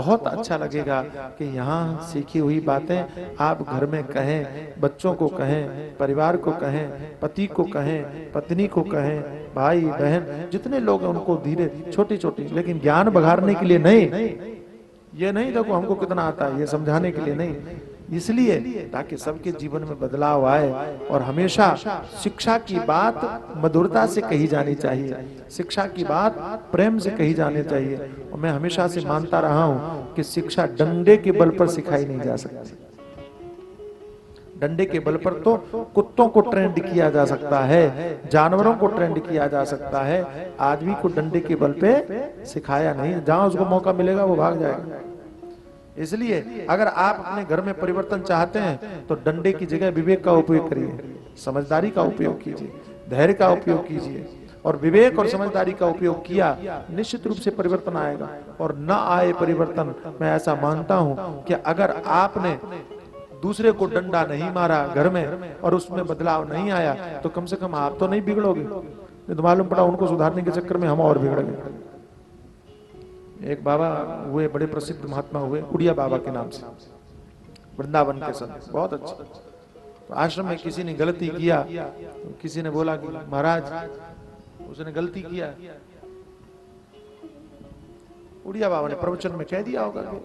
बहुत अच्छा लगेगा कि यहाँ सीखी हुई बातें आप घर में कहें, बच्चों को कहें, परिवार को कहें, पति को कहें, पत्नी को कहें, भाई बहन जितने लोग हैं उनको धीरे छोटी छोटी, लेकिन ज्ञान बघारने के लिए नहीं, ये नहीं देखो हमको कितना आता है, ये समझाने के लिए नहीं, इसलिए ताकि सबके जीवन में बदलाव आए। और हमेशा शिक्षा की बात मधुरता से कही जानी चाहिए, शिक्षा की बात प्रेम से कही जानी चाहिए। और मैं हमेशा से मानता रहा हूं कि शिक्षा डंडे के बल पर सिखाई नहीं जा सकती। डंडे के बल पर तो कुत्तों को ट्रेंड किया जा सकता है, जानवरों को ट्रेंड किया जा सकता है, आदमी को डंडे के बल पे सिखाया नहीं। जहां उसको मौका मिलेगा वो भाग जाएगा। इसलिए अगर आप अपने घर में परिवर्तन चाहते हैं तो डंडे की जगह विवेक का उपयोग करिए, समझदारी का उपयोग कीजिए, धैर्य का उपयोग कीजिए। और विवेक और समझदारी का उपयोग किया, निश्चित रूप से परिवर्तन आएगा। और न आए परिवर्तन, मैं ऐसा मानता हूं कि अगर आपने दूसरे को डंडा नहीं मारा घर में और उसमें बदलाव नहीं आया तो कम से कम आप तो नहीं बिगड़ोगे। तो मालूम पड़ा उनको सुधारने के चक्कर में हम और बिगड़ गए। एक बाबा हुए, बड़े प्रसिद्ध महात्मा हुए, उड़िया बाबा के नाम से, वृंदावन के संत, बहुत अच्छे। तो आश्रम में किसी ने गलती किया तो किसी ने बोला कि महाराज उसने गलती किया, उड़िया बाबा ने प्रवचन में कह दिया होगा कि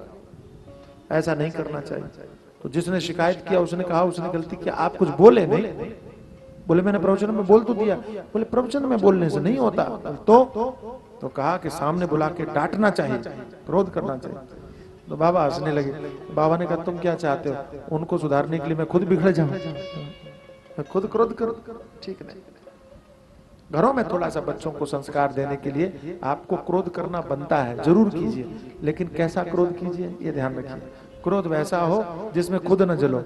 ऐसा नहीं करना चाहिए। तो जिसने शिकायत किया उसने कहा उसने गलती किया, आप कुछ बोले नहीं? बोले मैंने प्रवचन में बोल तो दिया। बोले प्रवचन में बोलने से नहीं होता। तो कहा कि सामने बुला के डांटना चाहिए, क्रोध करना चाहिए। तो बाबा हंसने लगे। बाबा ने कहा तुम क्या चाहते हो, उनको सुधारने के लिए मैं खुद बिगड़ जाऊं, मैं खुद क्रोध करूं? ठीक नहीं। घरों में थोड़ा सा बच्चों को संस्कार देने के लिए आपको क्रोध करना बनता है, जरूर कीजिए, लेकिन कैसा क्रोध कीजिए ये ध्यान रखिए। क्रोध वैसा हो जिसमें खुद न जलो।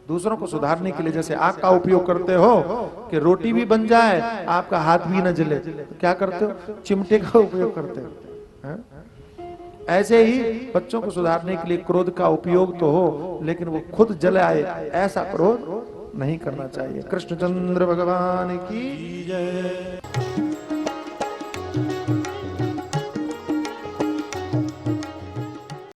दूसरों को सुधारने के लिए जैसे आग का उपयोग करते हो कि रोटी भी बन जाए, आपका हाथ भी न जले, तो क्या करते हो? चिमटे का उपयोग करते हो। ऐसे ही बच्चों को सुधारने के लिए क्रोध का उपयोग तो हो, लेकिन वो खुद जले आए, ऐसा क्रोध नहीं करना चाहिए। कृष्णचंद्र भगवान की जय।